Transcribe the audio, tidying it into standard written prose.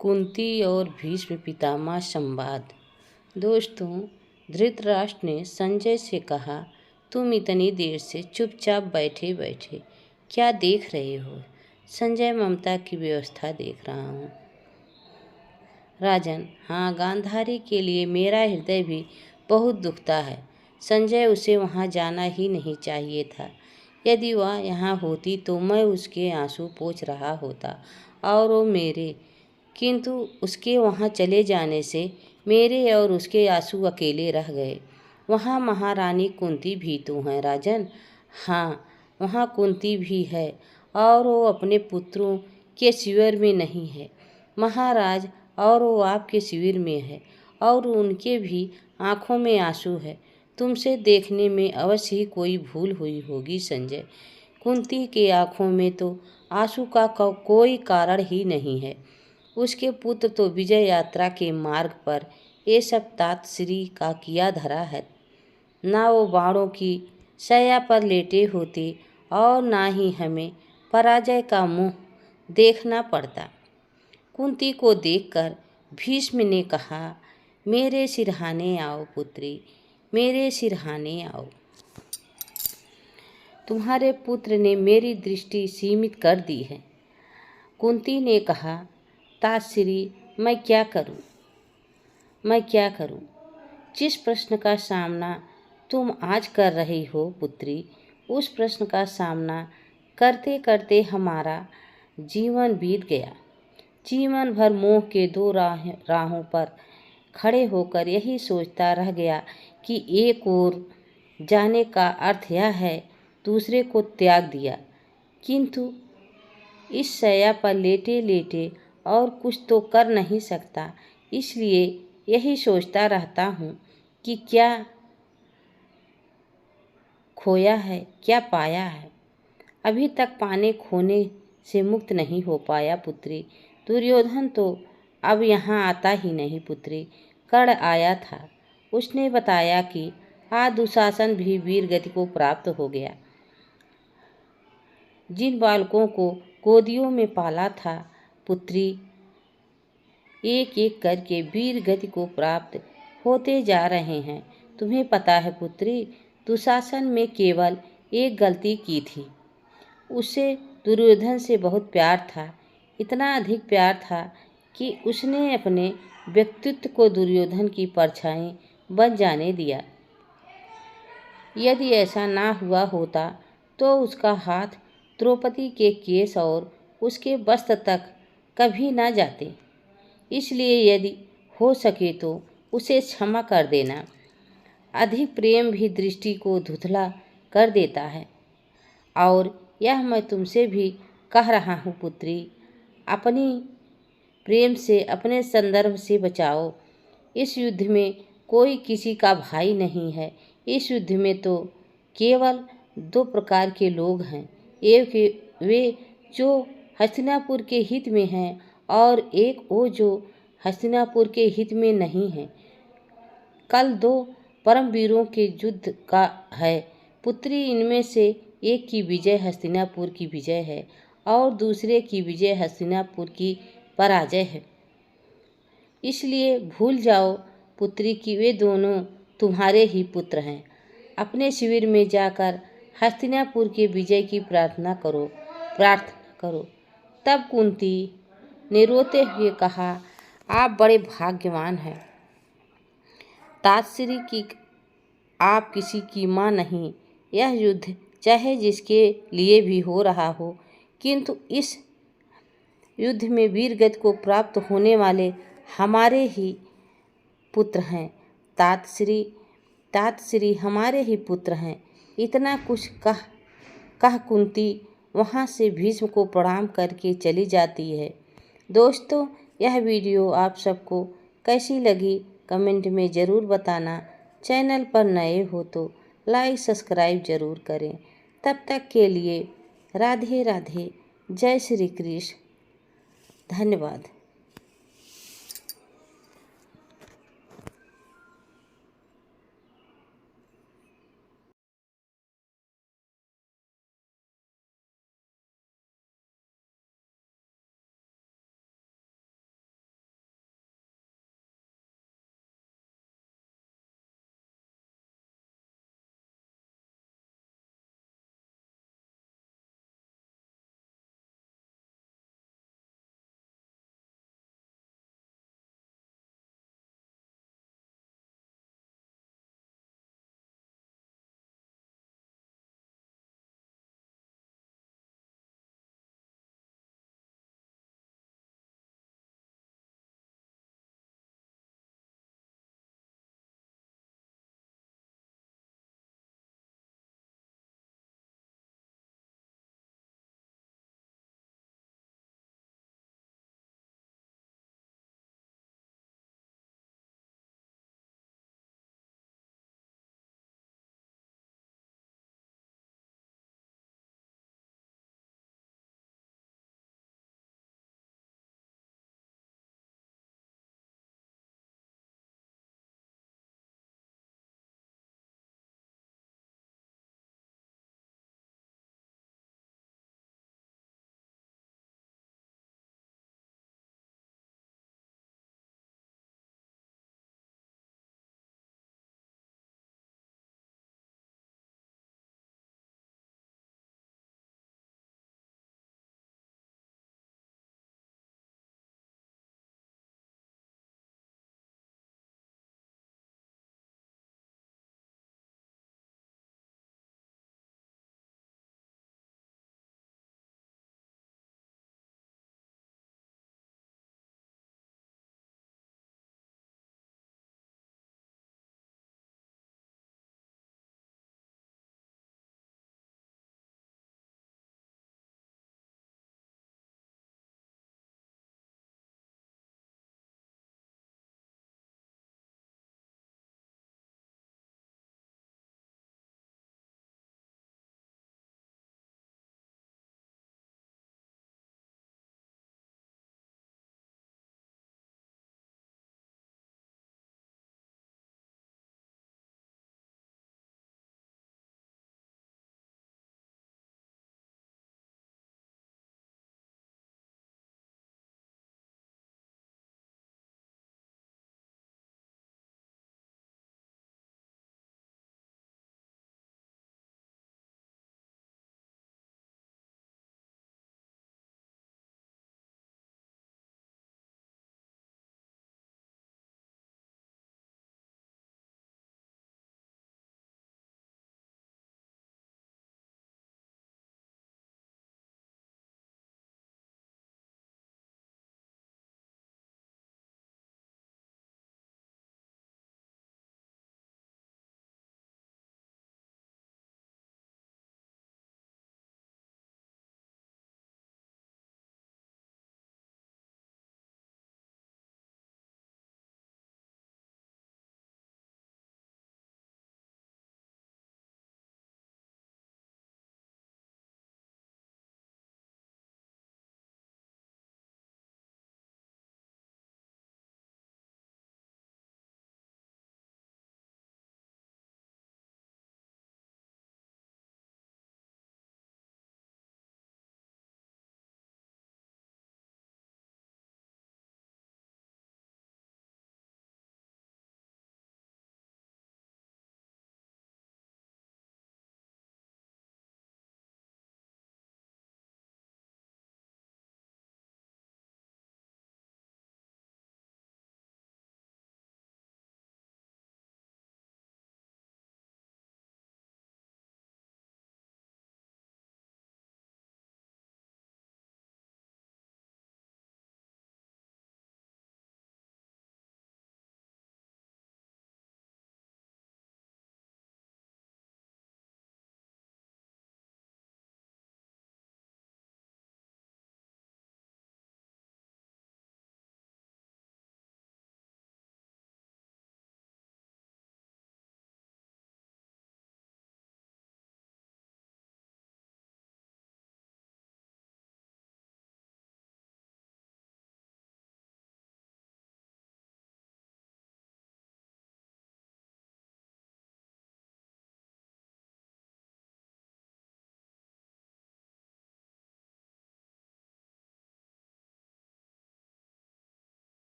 कुंती और भीष्म पितामह संवाद। दोस्तों, धृतराष्ट्र ने संजय से कहा, तुम इतनी देर से चुपचाप बैठे बैठे क्या देख रहे हो? संजय, ममता की व्यवस्था देख रहा हूँ। राजन, हाँ, गांधारी के लिए मेरा हृदय भी बहुत दुखता है। संजय, उसे वहाँ जाना ही नहीं चाहिए था। यदि वह यहाँ होती तो मैं उसके आंसू पोंछ रहा होता और वो मेरे, किंतु उसके वहाँ चले जाने से मेरे और उसके आंसू अकेले रह गए। वहाँ महारानी कुंती भी तो हैं राजन। हाँ, वहाँ कुंती भी है और वो अपने पुत्रों के शिविर में नहीं है महाराज, और वो आपके शिविर में है और उनके भी आँखों में आंसू है। तुमसे देखने में अवश्य ही कोई भूल हुई होगी संजय। कुंती के आँखों में तो आंसू का कोई कारण ही नहीं है। उसके पुत्र तो विजय यात्रा के मार्ग पर ये सब तात श्री का किया धरा है। ना वो बाणों की शैया पर लेटे होते और ना ही हमें पराजय का मुंह देखना पड़ता। कुंती को देखकर भीष्म ने कहा, मेरे सिरहाने आओ पुत्री, मेरे सिरहाने आओ। तुम्हारे पुत्र ने मेरी दृष्टि सीमित कर दी है। कुंती ने कहा, ताश्री, मैं क्या करूं? जिस प्रश्न का सामना तुम आज कर रही हो पुत्री, उस प्रश्न का सामना करते करते हमारा जीवन बीत गया। जीवन भर मोह के दो राहों पर खड़े होकर यही सोचता रह गया कि एक ओर जाने का अर्थ यह है, दूसरे को त्याग दिया। किंतु इस शैया पर लेटे लेटे और कुछ तो कर नहीं सकता, इसलिए यही सोचता रहता हूँ कि क्या खोया है, क्या पाया है। अभी तक पाने खोने से मुक्त नहीं हो पाया पुत्री। दुर्योधन तो अब यहाँ आता ही नहीं पुत्री। कर्ण आया था, उसने बताया कि आज दुशासन भी वीर गति को प्राप्त हो गया। जिन बालकों को गोदियों में पाला था पुत्री, एक एक करके वीर गति को प्राप्त होते जा रहे हैं। तुम्हें पता है पुत्री, दुशासन में केवल एक गलती की थी। उसे दुर्योधन से बहुत प्यार था, इतना अधिक प्यार था कि उसने अपने व्यक्तित्व को दुर्योधन की परछाई बन जाने दिया। यदि ऐसा ना हुआ होता तो उसका हाथ द्रौपदी के केस और उसके वस्त्र तक कभी ना जाते। इसलिए यदि हो सके तो उसे क्षमा कर देना। अधिक प्रेम भी दृष्टि को धुंधला कर देता है। और यह मैं तुमसे भी कह रहा हूँ पुत्री, अपनी प्रेम से, अपने संदर्भ से बचाओ। इस युद्ध में कोई किसी का भाई नहीं है। इस युद्ध में तो केवल दो प्रकार के लोग हैं, एक वे जो हस्तिनापुर के हित में हैं और एक वो जो हस्तिनापुर के हित में नहीं है। कल दो परम वीरों के युद्ध का है पुत्री। इनमें से एक की विजय हस्तिनापुर की विजय है और दूसरे की विजय हस्तिनापुर की पराजय है। इसलिए भूल जाओ पुत्री कि वे दोनों तुम्हारे ही पुत्र हैं। अपने शिविर में जाकर हस्तिनापुर के विजय की प्रार्थना करो। तब कुंती ने रोते हुए कहा, आप बड़े भाग्यवान हैं ताश्री की आप किसी की माँ नहीं। यह युद्ध चाहे जिसके लिए भी हो रहा हो, किंतु इस युद्ध में वीरगति को प्राप्त होने वाले हमारे ही पुत्र हैं। ताश्री हमारे ही पुत्र हैं। इतना कुछ कह कुंती वहाँ से भीष्म को प्रणाम करके चली जाती है। दोस्तों, यह वीडियो आप सबको कैसी लगी कमेंट में ज़रूर बताना। चैनल पर नए हो तो लाइक सब्सक्राइब ज़रूर करें। तब तक के लिए राधे राधे, जय श्री कृष्ण, धन्यवाद।